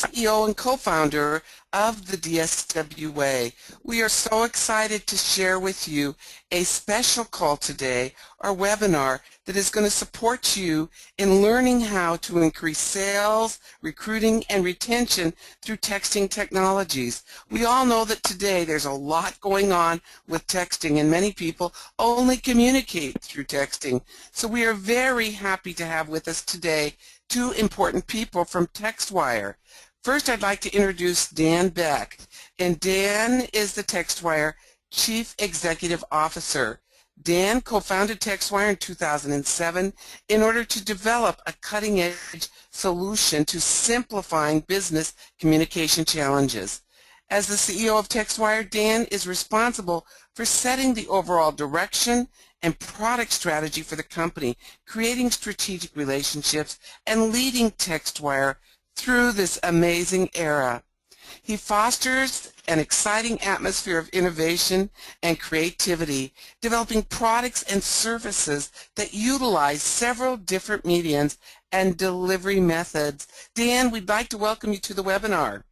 CEO and co-founder of the DSWA. We are so excited to share with you a special call today, our webinar that is going to support you in learning how to increase sales, recruiting, and retention through texting technologies. We all know that today there's a lot going on with texting, and many people only communicate through texting. So we are very happy to have with us today two important people from TextWire. First, I'd like to introduce Dan Beck, and Dan is the TextWire Chief Executive Officer. Dan co-founded TextWire in 2007 in order to develop a cutting-edge solution to simplifying business communication challenges. As the CEO of TextWire, Dan is responsible for setting the overall direction and product strategy for the company, creating strategic relationships, and leading TextWire through this amazing era. He fosters an exciting atmosphere of innovation and creativity, developing products and services that utilize several different mediums and delivery methods. Dan, we'd like to welcome you to the webinar.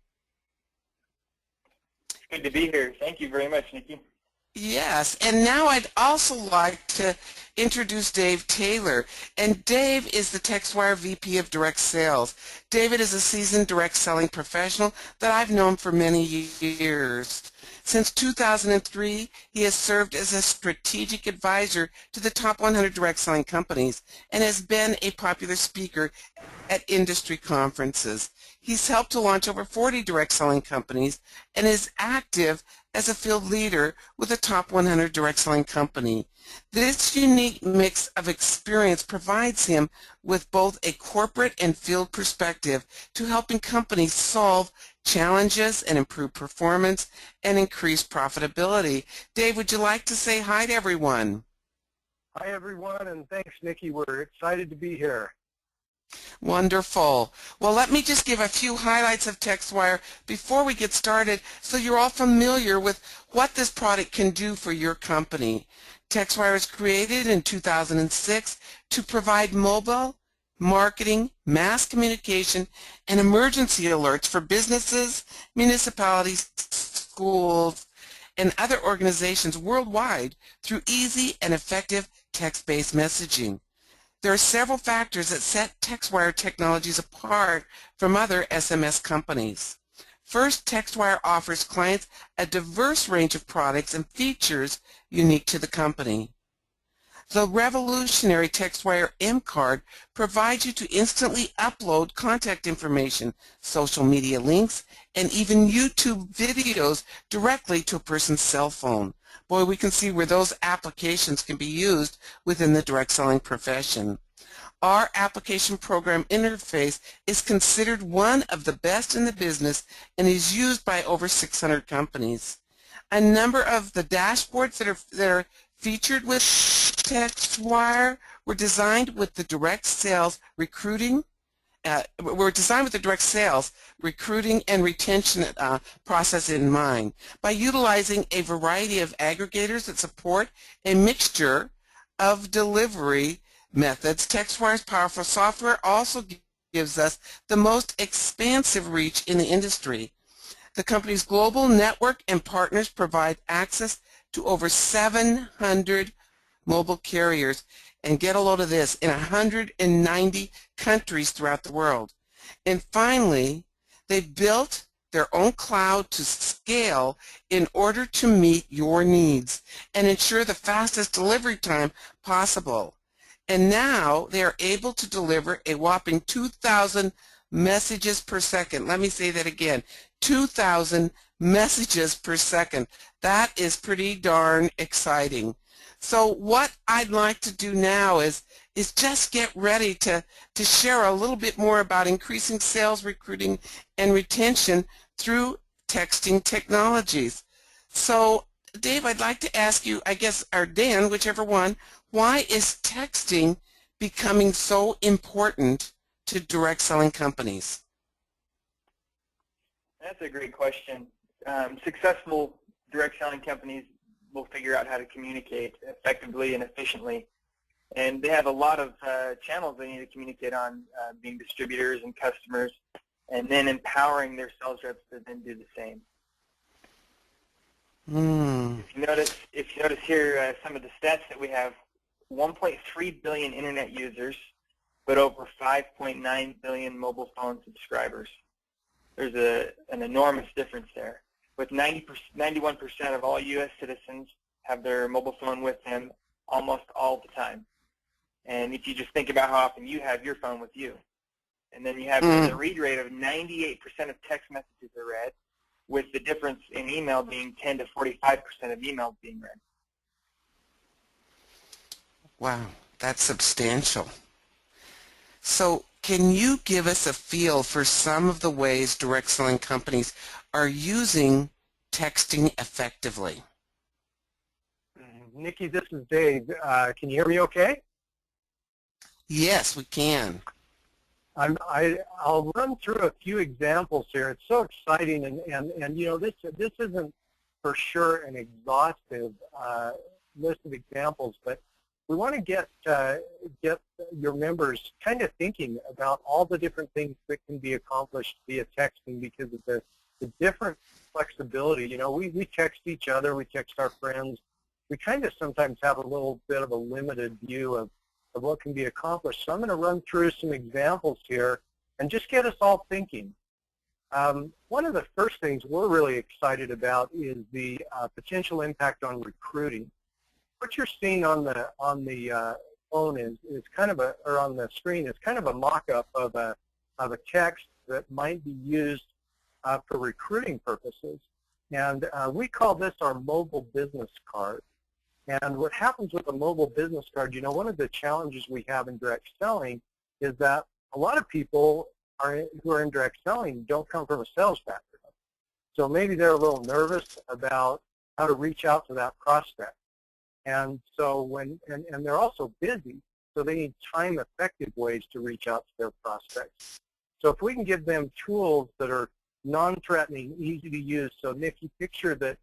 Good to be here. Thank you very much, Nikki. Yes, and now I'd also like to introduce Dave Taylor, and Dave is the TextWire VP of Direct Sales. David is a seasoned direct selling professional that I've known for many years. Since 2003, he has served as a strategic advisor to the top 100 direct selling companies and has been a popular speaker at industry conferences. He's helped to launch over 40 direct selling companies and is active as a field leader with a top 100 direct selling company. This unique mix of experience provides him with both a corporate and field perspective to helping companies solve challenges and improve performance and increase profitability. Dave, would you like to say hi to everyone? Hi, everyone, and thanks, Nikki. We're excited to be here. Wonderful. Well, let me just give a few highlights of TextWire before we get started so you're all familiar with what this product can do for your company. TextWire was created in 2006 to provide mobile, marketing, mass communication, and emergency alerts for businesses, municipalities, schools, and other organizations worldwide through easy and effective text-based messaging. There are several factors that set TextWire technologies apart from other SMS companies. First, TextWire offers clients a diverse range of products and features unique to the company. The revolutionary TextWire M-Card provides you to instantly upload contact information, social media links, and even YouTube videos directly to a person's cell phone. Boy, we can see where those applications can be used within the direct selling profession. Our application program interface is considered one of the best in the business and is used by over 600 companies. A number of the dashboards that are featured with TextWire were designed with the direct sales recruiting and retention process in mind by utilizing a variety of aggregators that support a mixture of delivery methods. TextWire's powerful software also gives us the most expansive reach in the industry. The company's global network and partners provide access to over 700 mobile carriers, and get a load of this, in 190 countries throughout the world. And finally, they've built their own cloud to scale in order to meet your needs and ensure the fastest delivery time possible. And now they are able to deliver a whopping 2,000 messages per second. Let me say that again, 2,000 messages per second. That is pretty darn exciting. So what I'd like to do now is just get ready to share a little bit more about increasing sales, recruiting, and retention through texting technologies. So Dave, I'd like to ask you, I guess, or Dan, whichever one, why is texting becoming so important to direct selling companies? That's a great question. Successful direct selling companies will figure out how to communicate effectively and efficiently. And they have a lot of channels they need to communicate on, being distributors and customers. and then empowering their sales reps to then do the same. Hmm. If you notice here, some of the stats that we have: 1.3 billion internet users, but over 5.9 billion mobile phone subscribers. There's an enormous difference there. With 91% of all U.S. citizens have their mobile phone with them almost all the time. And if you just think about how often you have your phone with you, and then you have the read rate of 98% of text messages are read, with the difference in email being 10 to 45% of emails being read. Wow, that's substantial. So can you give us a feel for some of the ways direct selling companies are using texting effectively? Nikki, this is Dave. Can you hear me okay? Yes, we can. I'll run through a few examples here. It's so exciting, and you know, this isn't for sure an exhaustive list of examples, but we want to get your members kind of thinking about all the different things that can be accomplished via texting because of the different flexibility. You know, we text each other, we text our friends. We kind of sometimes have a little bit of a limited view of what can be accomplished. So I'm going to run through some examples here and just get us all thinking. One of the first things we're really excited about is the potential impact on recruiting. What you're seeing on the phone is kind of or on the screen is kind of a mock-up of a text that might be used for recruiting purposes, and we call this our mobile business card. And what happens with a mobile business card, you know, one of the challenges we have in direct selling is that a lot of people who are in direct selling don't come from a sales background. So maybe they're a little nervous about how to reach out to that prospect. And so and they're also busy, so they need time-effective ways to reach out to their prospects. So if we can give them tools that are non-threatening, easy to use, so Nikki, picture that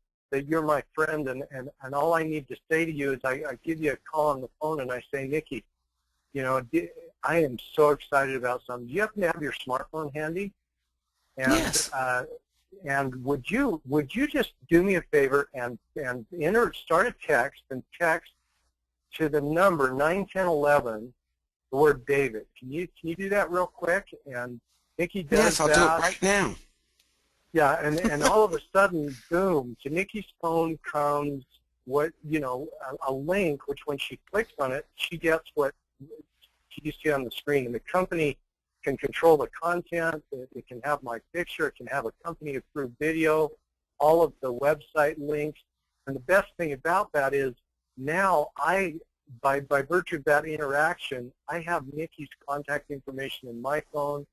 you're my friend, and all I need to say to you is I give you a call on the phone and I say, Nikki, you know, I am so excited about something. Do you happen to have your smartphone handy? And, Yes. And would you just do me a favor and start a text and text to the number 91011 the word David. Can you do that real quick? And Nikki does Yes, I'll that. do it right now. Yeah, and all of a sudden, boom, to Nikki's phone comes a link, which when she clicks on it, she gets what you see on the screen. And the company can control the content. It can have my picture. It can have a company-approved video, all of the website links. And the best thing about that is now by virtue of that interaction, I have Nikki's contact information in my phone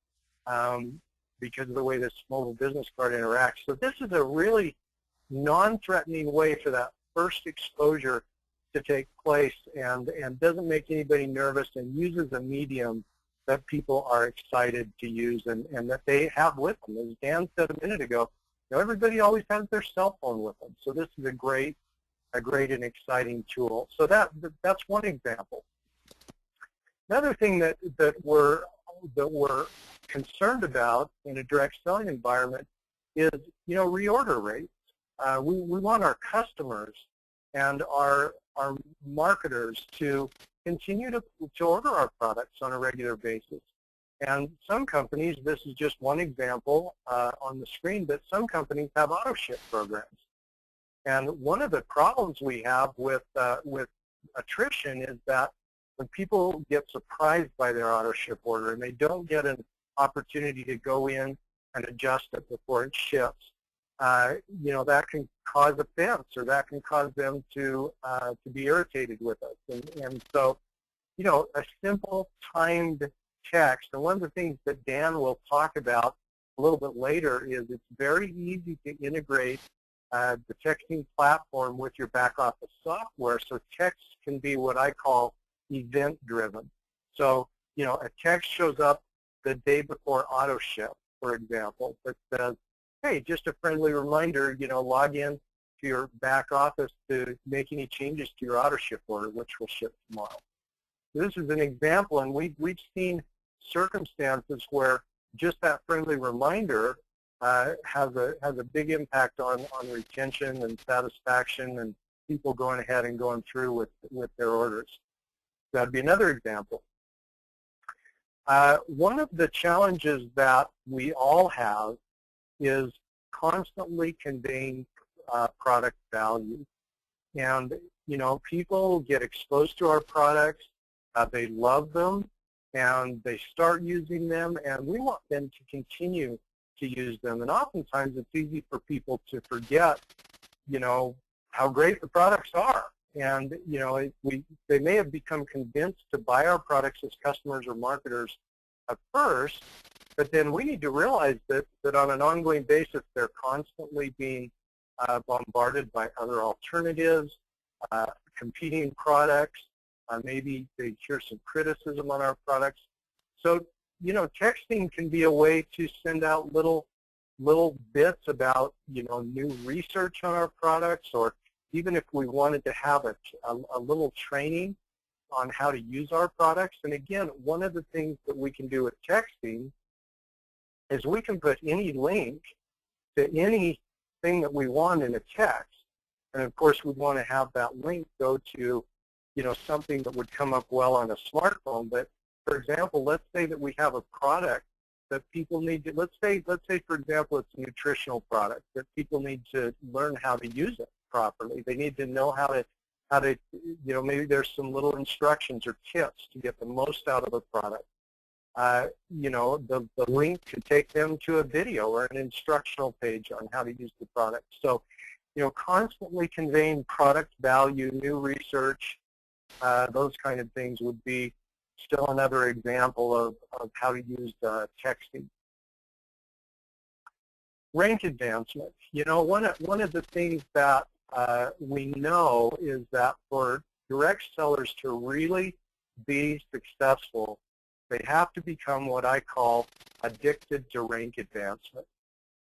because of the way this mobile business card interacts. So this is a really non-threatening way for that first exposure to take place and doesn't make anybody nervous and uses a medium that people are excited to use and that they have with them. As Dan said a minute ago, everybody always has their cell phone with them. So this is a great and exciting tool. So that's one example. Another thing that we're concerned about in a direct selling environment is reorder rates. We want our customers and our marketers to continue to order our products on a regular basis. And some companies, this is just one example on the screen, but some companies have auto ship programs. And one of the problems we have with attrition is that when people get surprised by their auto ship order and they don't get an opportunity to go in and adjust it before it ships, that can cause offense, or that can cause them to be irritated with us. And so, a simple timed text, and one of the things that Dan will talk about a little bit later is it's very easy to integrate the texting platform with your back office software, so text can be what I call event driven. So, a text shows up the day before auto ship, for example, that says, hey, just a friendly reminder, log in to your back office to make any changes to your auto ship order, which will ship tomorrow. This is an example, and we've seen circumstances where just that friendly reminder has a big impact on retention and satisfaction and people going ahead and going through with their orders. That'd be another example. One of the challenges that we all have is constantly conveying product value. And, you know, people get exposed to our products, they love them, and they start using them, and we want them to continue to use them. And oftentimes it's easy for people to forget, you know, how great the products are. And, you know, they may have become convinced to buy our products as customers or marketers at first, but then we need to realize that on an ongoing basis, they're constantly being bombarded by other alternatives, competing products. Maybe they hear some criticism on our products. So, you know, texting can be a way to send out little bits about, you know, new research on our products, or even if we wanted to have a little training on how to use our products. And again, one of the things that we can do with texting is we can put any link to anything that we want in a text. And of course, we want to have that link go to, you know, something that would come up well on a smartphone. But for example, let's say that we have a product that people need to, let's say for example, it's a nutritional product that people need to learn how to use it properly. They need to know how to, you know, maybe there's some little instructions or tips to get the most out of a product. You know, the link could take them to a video or an instructional page on how to use the product. So, you know, constantly conveying product value, new research, those kind of things would be still another example of how to use texting. Rank advancement. You know, one of the things that we know is that for direct sellers to really be successful, they have to become what I call addicted to rank advancement.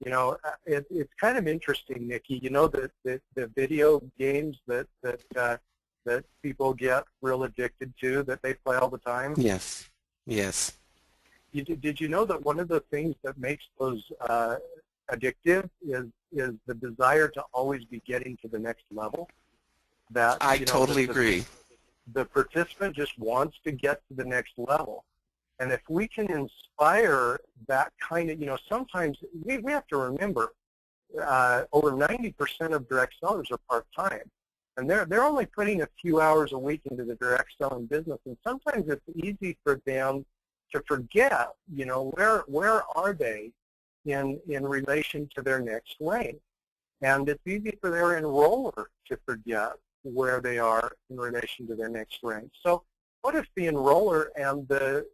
You know, it's kind of interesting, Nikki. You know, the video games that people get real addicted to, that they play all the time? Yes. Yes. Did you know that one of the things that makes those addictive is the desire to always be getting to the next level? That, I you know, totally agree. The participant just wants to get to the next level. And if we can inspire that kind of, you know, sometimes we have to remember over 90% of direct sellers are part-time. And they're only putting a few hours a week into the direct selling business. And sometimes it's easy for them to forget, you know, where are they in relation to their next rank. And it's easy for their enroller to forget where they are in relation to their next rank. So what if the enroller and the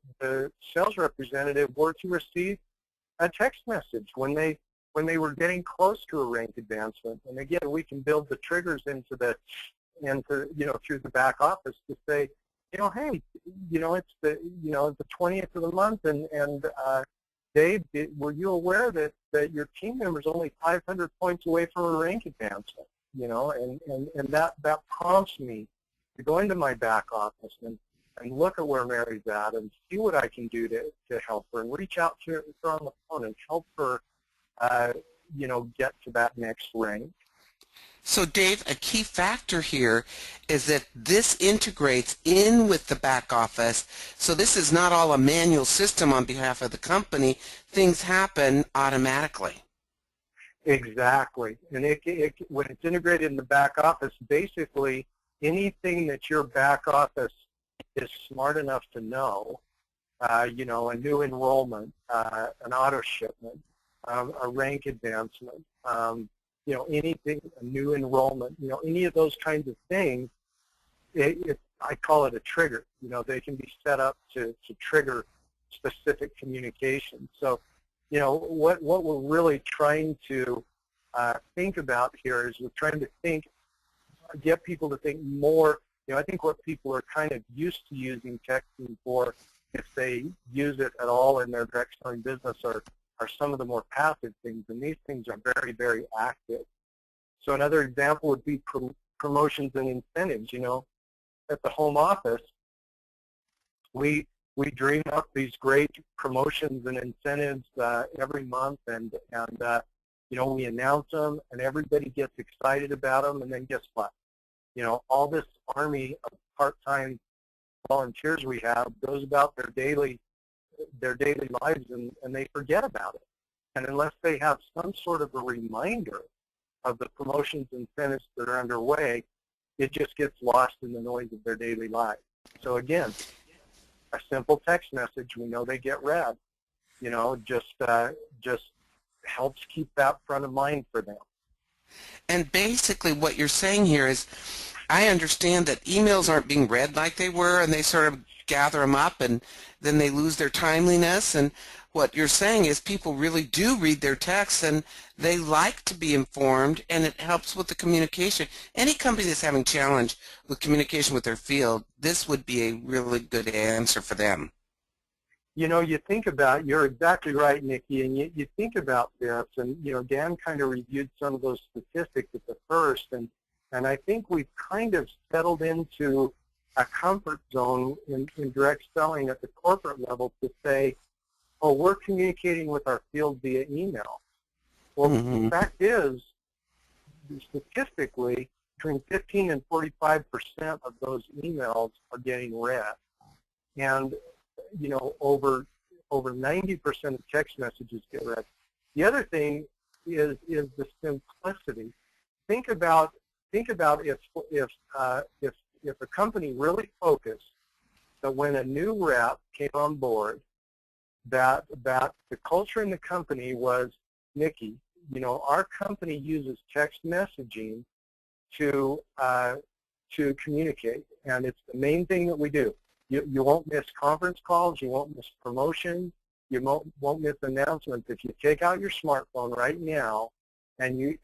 sales representative were to receive a text message when they were getting close to a rank advancement? And again, we can build the triggers into you know, through the back office to say, you know, hey, you know, it's the 20th of the month, and Dave, were you aware that your team member is only 500 points away from a rank advancement? You know, and that prompts me to go into my back office and look at where Mary's at and see what I can do to help her, and reach out to her on the phone and help her, you know, get to that next rank. So Dave, a key factor here is that this integrates in with the back office. So this is not all a manual system on behalf of the company. Things happen automatically. Exactly. And when it's integrated in the back office, basically anything that your back office is smart enough to know, you know, a new enrollment, an auto shipment, a rank advancement, you know, anything, a new enrollment, you know, any of those kinds of things, I call it a trigger. You know, they can be set up to trigger specific communication. So, you know, what we're really trying to think about here is we're trying to get people to think more. You know, I think what people are kind of used to using texting for, if they use it at all in their direct selling business, are some of the more passive things, and these things are very, very active. So another example would be promotions and incentives. You know, at the home office, we we dream up these great promotions and incentives every month, and you know, we announce them, and everybody gets excited about them, and then guess what? You know, all this army of part-time volunteers we have goes about their daily lives, and they forget about it. And unless they have some sort of a reminder of the promotions and incentives that are underway, it just gets lost in the noise of their daily lives. So again, a simple text message, we know they get read, you know, just helps keep that front of mind for them. And basically what you're saying here is, I understand that emails aren't being read like they were, and they sort of gather them up and then they lose their timeliness. And what you're saying is people really do read their texts and they like to be informed, and it helps with the communication. Any company that's having challenge with communication with their field, this would be a really good answer for them. You know, you think about, you're exactly right, Nikki, and you think about this, and, you know, Dan kind of reviewed some of those statistics at the first, and I think we've kind of settled into a comfort zone in direct selling at the corporate level to say, oh, we're communicating with our field via email. Well, the fact is, statistically, between 15 and 45% of those emails are getting read. And, you know, over 90% of text messages get read. The other thing is the simplicity. Think about if a company really focused that when a new rep came on board, that the culture in the company was, Nikki, you know, our company uses text messaging to communicate, and it's the main thing that we do. You won't miss conference calls, you won't miss promotions, you won't miss announcements. If you take out your smartphone right now and you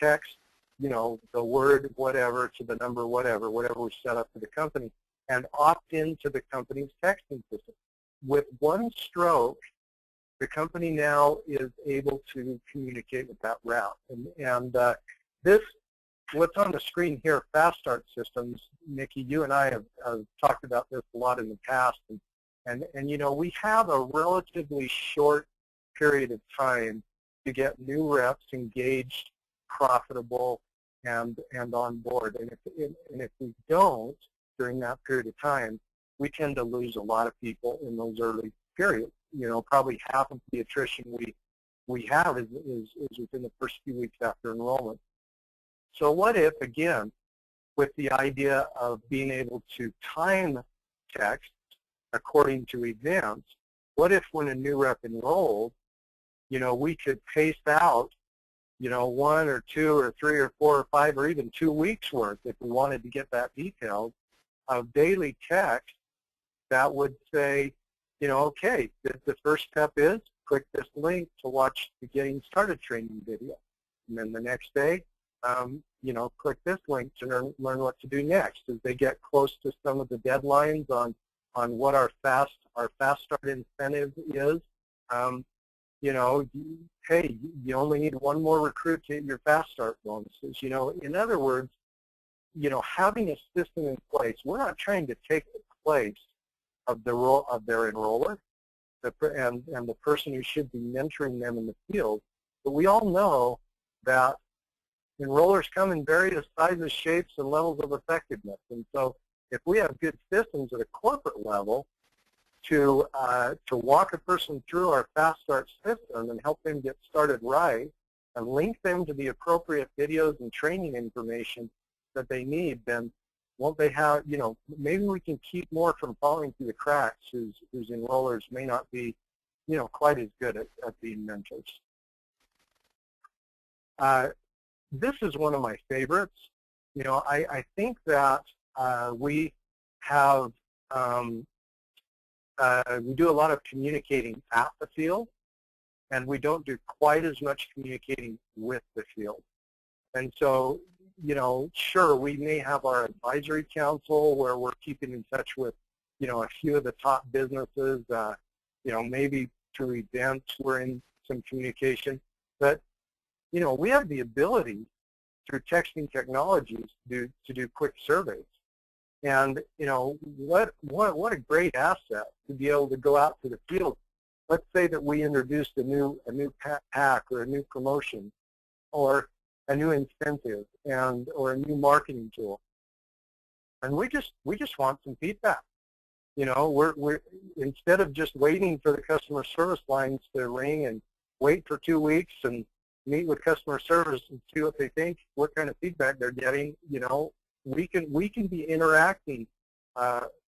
text, you know, the word whatever to the number whatever we set up for the company, and opt into the company's texting system. With one stroke, the company now is able to communicate with that route. And this, what's on the screen here, Fast Start Systems, Nikki, you and I have talked about this a lot in the past, and you know, we have a relatively short period of time to get new reps engaged, profitable, and on board. And if we don't during that period of time, we tend to lose a lot of people in those early periods. You know, probably half of the attrition we have is within the first few weeks after enrollment. So what if, again, with the idea of being able to time text according to events, what if when a new rep enrolled, you know, we could pace out, you know, 1 or 2 or 3 or 4 or 5 or even 2 weeks worth, if we wanted to get that detailed, of daily text that would say, you know, okay, the first step is click this link to watch the Getting Started training video. And then the next day, you know, click this link to learn what to do next. As they get close to some of the deadlines on what our fast start incentive is, you know, hey, you only need 1 more recruit to hit your fast start bonuses. You know, in other words, you know, having a system in place, we're not trying to take the place of the role of their enroller and the person who should be mentoring them in the field. But we all know that enrollers come in various sizes, shapes, and levels of effectiveness. And so if we have good systems at a corporate level to walk a person through our Fast Start system and help them get started right and link them to the appropriate videos and training information that they need, then won't they have, you know, maybe we can keep more from falling through the cracks whose enrollers may not be, you know, quite as good at being mentors. This is one of my favorites. You know, I think that we have, we do a lot of communicating at the field, and we don't do quite as much communicating with the field. And so, you know, sure, we may have our advisory council where we're keeping in touch with, you know, a few of the top businesses, you know, maybe through events we're in some communication. But, you know, we have the ability through texting technologies to do quick surveys. And what a great asset to be able to go out to the field. Let's say that we introduced a new pack or a new promotion or a new incentive or a new marketing tool, and we just want some feedback. We're instead of just waiting for the customer service lines to ring and wait for 2 weeks and meet with customer service and see what they think, what kind of feedback they're getting. We can be interacting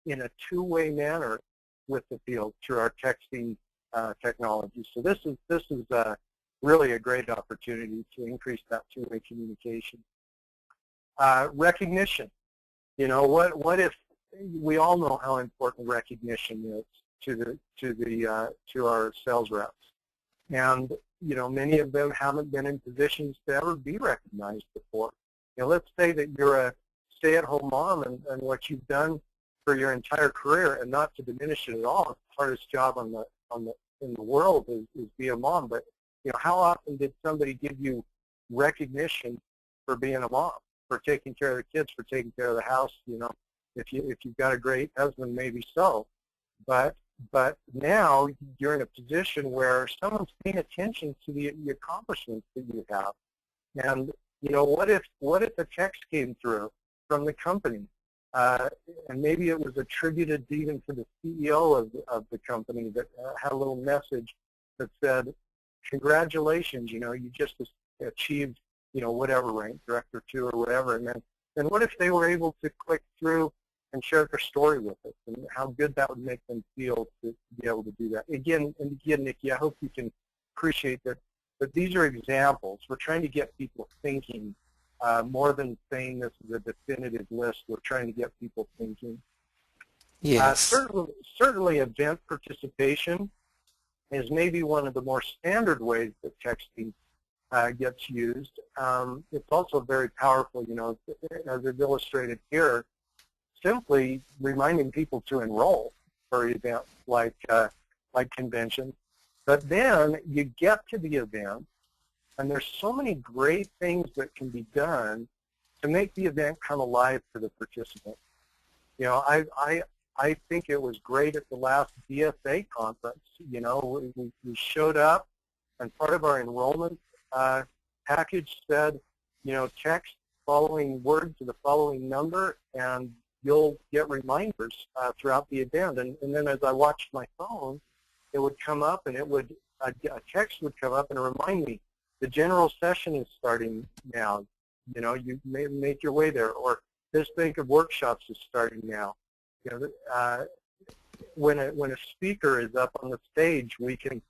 in a two-way manner with the field through our texting technology. So this is really a great opportunity to increase that two-way communication. Recognition. What if we all know how important recognition is to our sales reps, and many of them haven't been in positions to ever be recognized before. Let's say that you're a stay-at-home mom, and what you've done for your entire career, and not to diminish it at all, it's the hardest job in the world is be a mom. But how often did somebody give you recognition for being a mom, for taking care of the kids, for taking care of the house? If you've got a great husband, maybe so, but now you're in a position where someone's paying attention to the accomplishments that you have. And what if a text came through from the company, and maybe it was attributed even to the CEO of the company that had a little message that said, "Congratulations, you just achieved whatever rank, Director 2 or whatever." And then what if they were able to click through and share their story with us, and how good that would make them feel to be able to do that. Again, Nikki, I hope you can appreciate that these are examples. We're trying to get people thinking more than saying this is a definitive list. We're trying to get people thinking. Yes. Certainly event participation is maybe one of the more standard ways that texting gets used. It's also very powerful, as it's illustrated here, simply reminding people to enroll for events like conventions. But then you get to the event, and there's so many great things that can be done to make the event come alive for the participant. I think it was great at the last DSA conference. We showed up, and part of our enrollment package said, text following word to the following number, and you'll get reminders throughout the event. And then as I watched my phone, it would come up, and a text would come up and remind me, the general session is starting now. You may make your way there, or this bank of workshops is starting now. When a speaker is up on the stage, we can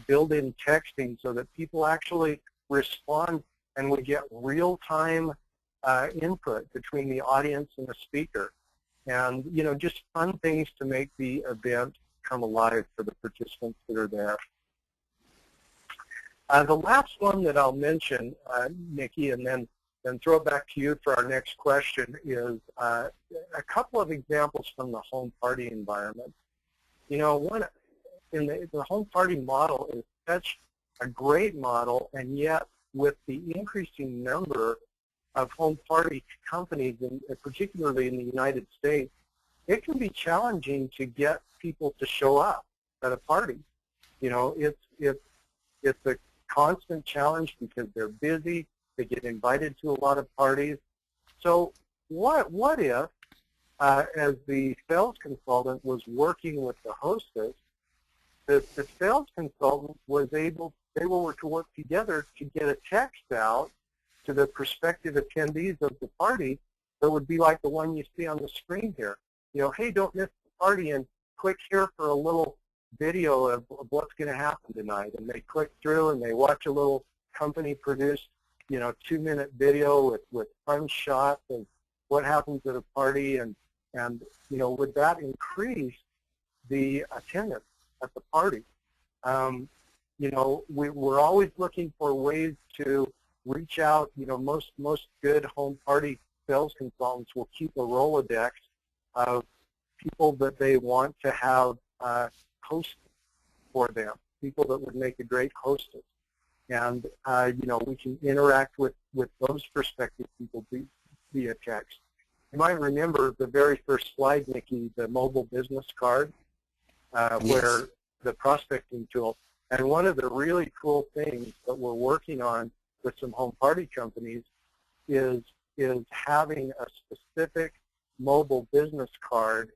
build in texting so that people actually respond, and we get real-time input between the audience and the speaker, and just fun things to make the event come alive for the participants that are there. The last one that I'll mention, Nikki, and then throw it back to you for our next question, is a couple of examples from the home party environment. One in the home party model is such a great model, and yet with the increasing number of home party companies, particularly in the United States, it can be challenging to get people to show up at a party. It's a constant challenge because they're busy. They get invited to a lot of parties. So what if, as the sales consultant was working with the hostess, the sales consultant was able to work together to get a text out to the prospective attendees of the party that would be like the one you see on the screen here. Hey, don't miss the party, and click here for a little video of what's going to happen tonight. And they click through and they watch a little company-produced, 2-minute video with fun shots of what happens at a party, and would that increase the attendance at the party? We're always looking for ways to reach out. Most good home party sales consultants will keep a Rolodex of people that they want to have host for them, people that would make a great hostess. And, we can interact with those prospective people via text. You might remember the very first slide, Nikki, the mobile business card, Yes. where the prospecting tool. And one of the really cool things that we're working on with some home party companies is having a specific mobile business card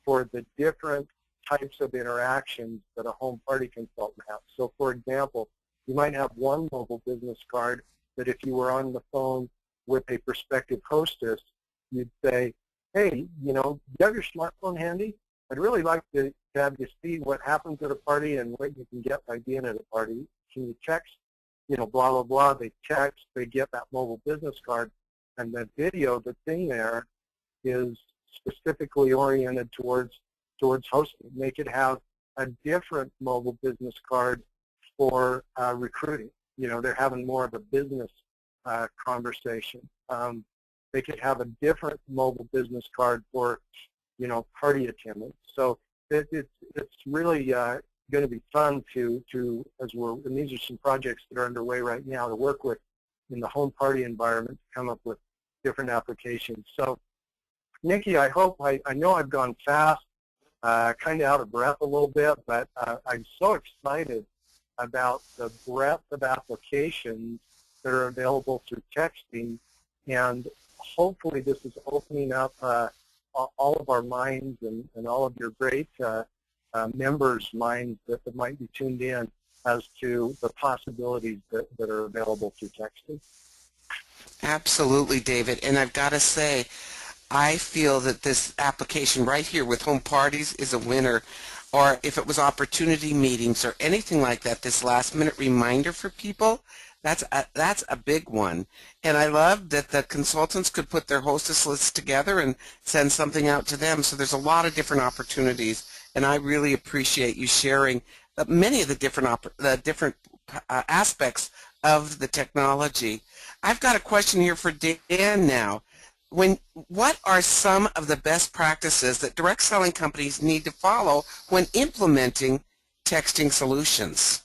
for the different types of interactions that a home party consultant has. So for example, you might have one mobile business card that if you were on the phone with a prospective hostess, you'd say, hey, you know, do you have your smartphone handy? I'd really like to have you see what happens at a party and what you can get by being at a party. Can you text, you know, blah, blah, blah. They text, they get that mobile business card, and the video that's in there is specifically oriented towards hosting. They could have a different mobile business card for recruiting. You know, they're having more of a business conversation. They could have a different mobile business card for, you know, party attendance. So it's really going to be fun to and these are some projects that are underway right now to work with in the home party environment to come up with different applications. So, Nikki, I know I've gone fast, kind of out of breath a little bit, but I'm so excited about the breadth of applications that are available through texting, and hopefully this is opening up all of our minds and all of your great members' minds that might be tuned in as to the possibilities that are available through texting. Absolutely, David. And I've got to say, I feel that this application right here with home parties is a winner. Or if it was opportunity meetings or anything like that, this last-minute reminder for people, that's a big one. And I love that the consultants could put their hostess lists together and send something out to them. So there's a lot of different opportunities, and I really appreciate you sharing many of the different aspects of the technology. I've got a question here for Dan now. What are some of the best practices that direct selling companies need to follow when implementing texting solutions?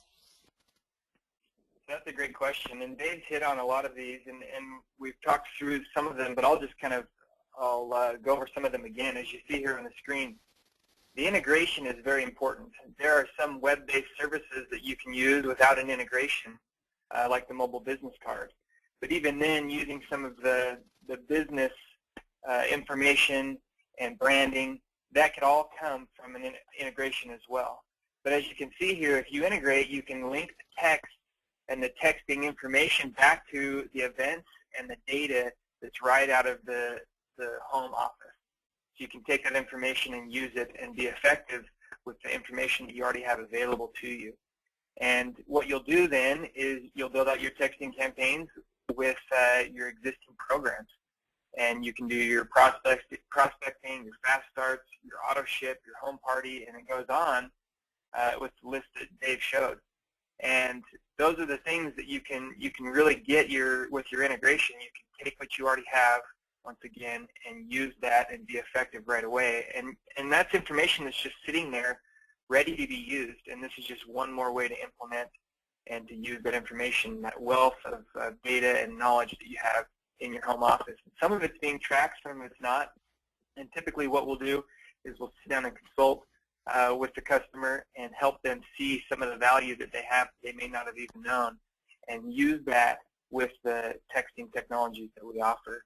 That's a great question, and Dave's hit on a lot of these, and we've talked through some of them, but I'll just go over some of them again. As you see here on the screen, the integration is very important. There are some web-based services that you can use without an integration, like the mobile business card. But even then, using some of the business information and branding, that could all come from an integration as well. But as you can see here, if you integrate, you can link the text and the texting information back to the events and the data that's right out of the home office. So you can take that information and use it and be effective with the information that you already have available to you. And what you'll do then is you'll build out your texting campaigns with your existing programs. And you can do your prospecting, your fast starts, your auto ship, your home party, and it goes on with the list that Dave showed. And those are the things that you can really get with your integration. You can take what you already have, once again, and use that and be effective right away. And that's information that's just sitting there ready to be used. And this is just one more way to implement and to use that information, that wealth of data and knowledge that you have in your home office. Some of it's being tracked, some of it's not. And typically what we'll do is we'll sit down and consult with the customer and help them see some of the value that they have that they may not have even known, and use that with the texting technologies that we offer.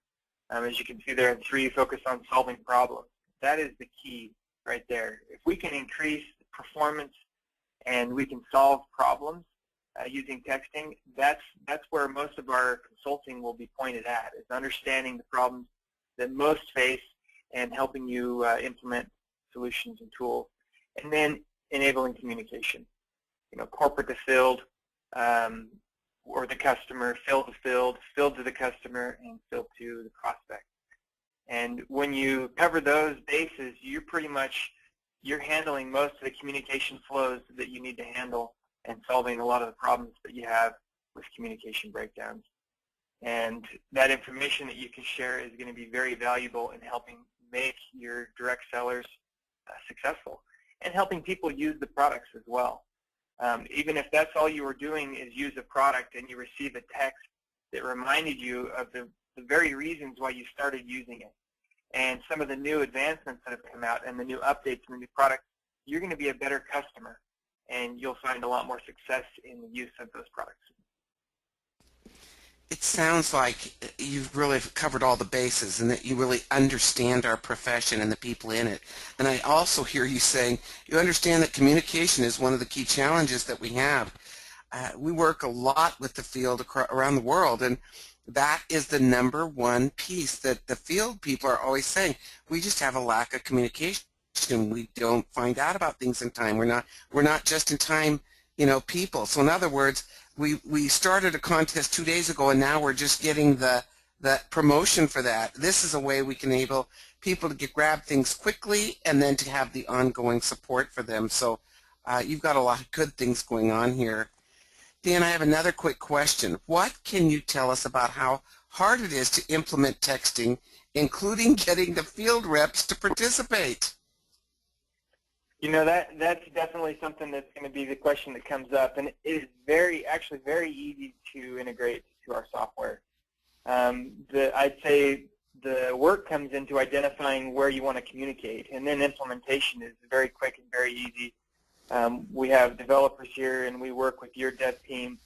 As you can see there in 3, focus on solving problems. That is the key right there. If we can increase performance and we can solve problems using texting, that's where most of our consulting will be pointed at, is understanding the problems that most face and helping you implement solutions and tools. And then enabling communication, corporate to field, or the customer, field to field, field to the customer, and field to the prospect. And when you cover those bases, you're handling most of the communication flows that you need to handle and solving a lot of the problems that you have with communication breakdowns. And that information that you can share is going to be very valuable in helping make your direct sellers successful, and helping people use the products as well. Even if that's all you were doing is use a product and you receive a text that reminded you of the very reasons why you started using it. and some of the new advancements that have come out and the new updates and the new products, you're going to be a better customer, and you'll find a lot more success in the use of those products. It sounds like you've really covered all the bases and that you really understand our profession and the people in it. And I also hear you saying you understand that communication is one of the key challenges that we have. We work a lot with the field around the world, and that is the number one piece that the field people are always saying. We just have a lack of communication. We don't find out about things in time. We're not just in time, people. So in other words, we started a contest 2 days ago, and now we're just getting the promotion for that. This is a way we can enable people to grab things quickly and then to have the ongoing support for them. So you've got a lot of good things going on here. Dan, I have another quick question. What can you tell us about how hard it is to implement texting, including getting the field reps to participate? That's definitely something that's going to be the question that comes up, and it is actually very easy to integrate to our software. I'd say the work comes into identifying where you want to communicate, and then implementation is very quick and very easy. We have developers here, and we work with your dev team,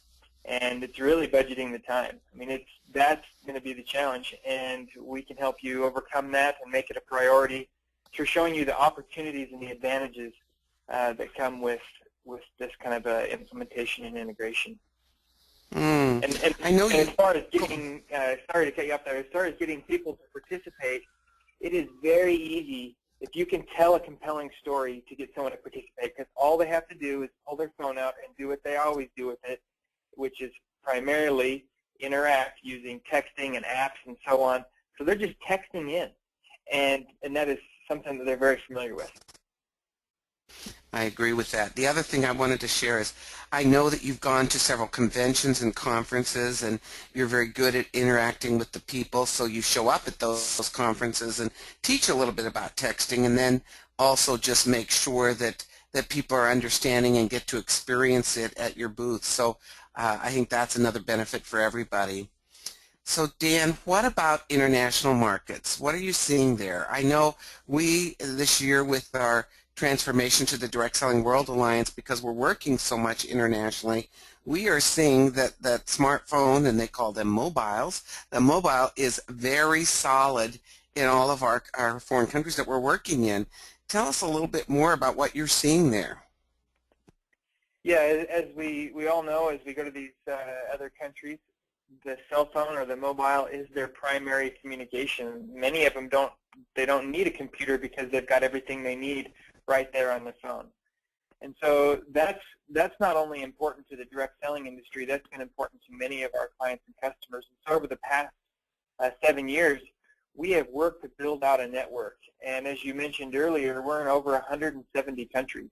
and it's really budgeting the time. I mean, that's going to be the challenge, and we can help you overcome that and make it a priority through showing you the opportunities and the advantages that come with this kind of implementation and integration. And I know as far as getting, sorry to cut you off there, as far as getting people to participate, it is very easy if you can tell a compelling story to get someone to participate, because all they have to do is pull their phone out and do what they always do with it, which is primarily interact using texting and apps and so on. So they're just texting in, and that is something that they're very familiar with. I agree with that. The other thing I wanted to share is I know that you've gone to several conventions and conferences, and you're very good at interacting with the people, so you show up at those conferences and teach a little bit about texting, and then also just make sure that people are understanding and get to experience it at your booth. So I think that's another benefit for everybody. So Dan, what about international markets? What are you seeing there? I know we this year with our transformation to the Direct Selling World Alliance, because we're working so much internationally, we are seeing that smartphone, and they call them mobiles, the mobile is very solid in all of our foreign countries that we're working in. Tell us a little bit more about what you're seeing there. Yeah, as we all know, as we go to these other countries, the cell phone or the mobile is their primary communication. Many of them don't need a computer because they've got everything they need right there on the phone. And so that's not only important to the direct selling industry, that's been important to many of our clients and customers. And so over the past 7 years, we have worked to build out a network. And as you mentioned earlier, we're in over 170 countries.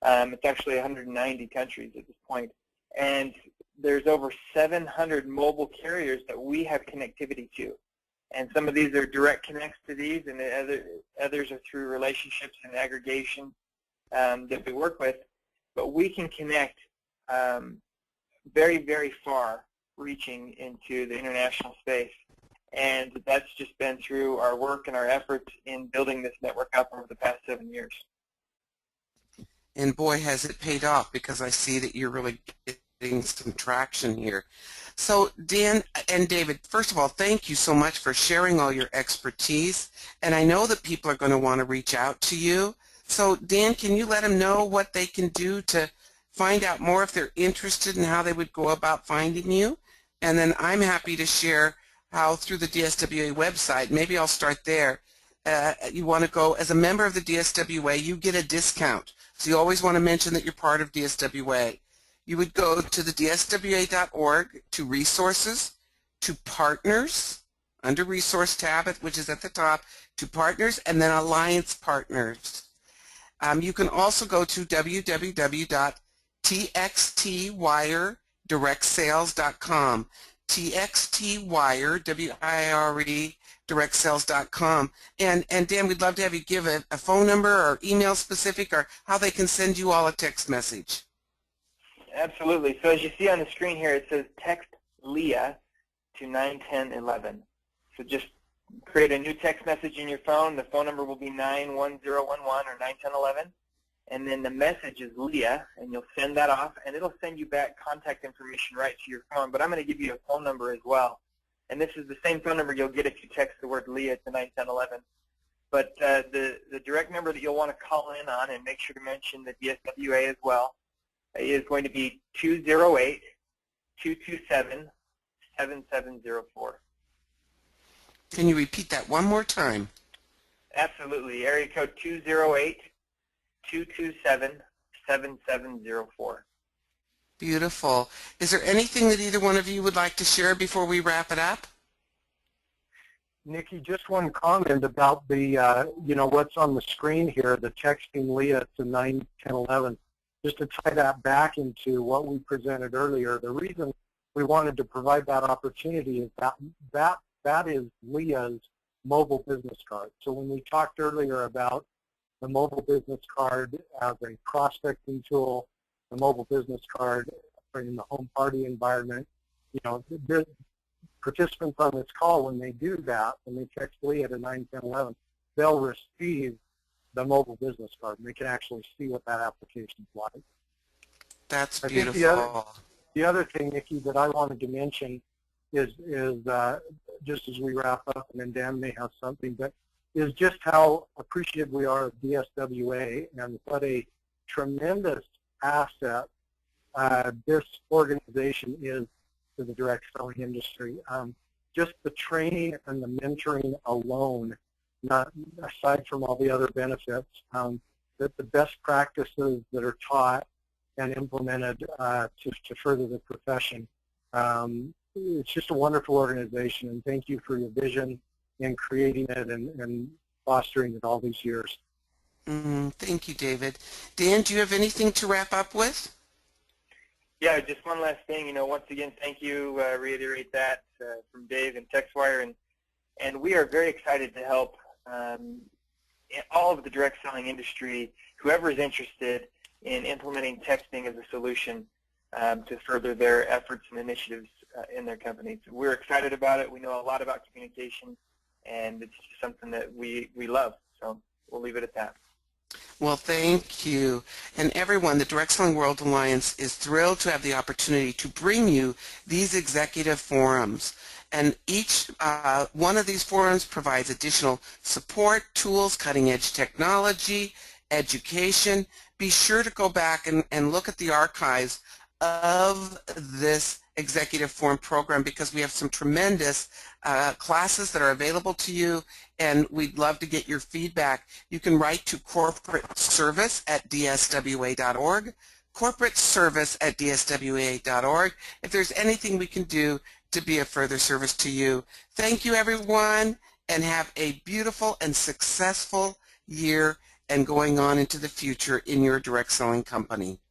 It's actually 190 countries at this point. And there's over 700 mobile carriers that we have connectivity to. And some of these are direct connects to these, and others are through relationships and aggregation that we work with. But we can connect very, very far, reaching into the international space. And that's just been through our work and our efforts in building this network up over the past 7 years. And boy, has it paid off, because I see that you're really getting some traction here. So Dan and David, first of all, thank you so much for sharing all your expertise. And I know that people are going to want to reach out to you. So Dan, can you let them know what they can do to find out more if they're interested and how they would go about finding you? And then I'm happy to share how through the DSWA website, maybe I'll start there. You want to go, as a member of the DSWA, you get a discount. So you always want to mention that you're part of DSWA. You would go to the DSWA.org, to Resources, to Partners, under Resource tab, which is at the top, to Partners, and then Alliance Partners. You can also go to www.txtwiredirectsales.com, TXTWire, W-I-R-E, directsales.com. And Dan, we'd love to have you give a phone number or email specific, or how they can send you all a text message. Absolutely. So as you see on the screen here, it says text Leah to 91011. So just create a new text message in your phone. The phone number will be 91011 or 91011. And then the message is Leah, and you'll send that off, and it'll send you back contact information right to your phone. But I'm going to give you a phone number as well. And this is the same phone number you'll get if you text the word Leah to 91011. But the direct number that you'll want to call in on, and make sure to mention the DSWA as well, is going to be 208-227-7704. Can you repeat that one more time? Absolutely. Area code 208-227-7704. Beautiful. Is there anything that either one of you would like to share before we wrap it up? Nikki, just one comment about the, what's on the screen here, the texting Leah to 91011. Just to tie that back into what we presented earlier, the reason we wanted to provide that opportunity is that is Leah's mobile business card. So when we talked earlier about the mobile business card as a prospecting tool, the mobile business card in the home party environment, the participants on this call, when they do that, when they text Leah to 91011, they'll receive the mobile business card, and they can actually see what that application is like. That's I think beautiful. the other thing, Nikki, that I wanted to mention is just as we wrap up, and then Dan may have something, but is just how appreciative we are of DSWA and what a tremendous asset this organization is to the direct selling industry. Just the training and the mentoring alone, not aside from all the other benefits, that the best practices that are taught and implemented to further the profession. It's just a wonderful organization, and thank you for your vision in creating it and fostering it all these years. Thank you, David. Dan, do you have anything to wrap up with? Yeah, just one last thing. Once again, thank you. Reiterate that from Dave and TextWire, and we are very excited to help all of the direct selling industry, whoever is interested in implementing texting as a solution to further their efforts and initiatives in their companies. We're excited about it. We know a lot about communication, and it's just something that we love. So we'll leave it at that. Well, thank you. And everyone, the Direct Selling World Alliance is thrilled to have the opportunity to bring you these executive forums. And each one of these forums provides additional support, tools, cutting-edge technology, education. Be sure to go back and look at the archives of this executive forum program, because we have some tremendous classes that are available to you, and we'd love to get your feedback. You can write to corporate service@dswa.org, corporate service@dswa.org, if there's anything we can do to be of further service to you. Thank you, everyone, and have a beautiful and successful year and going on into the future in your direct selling company.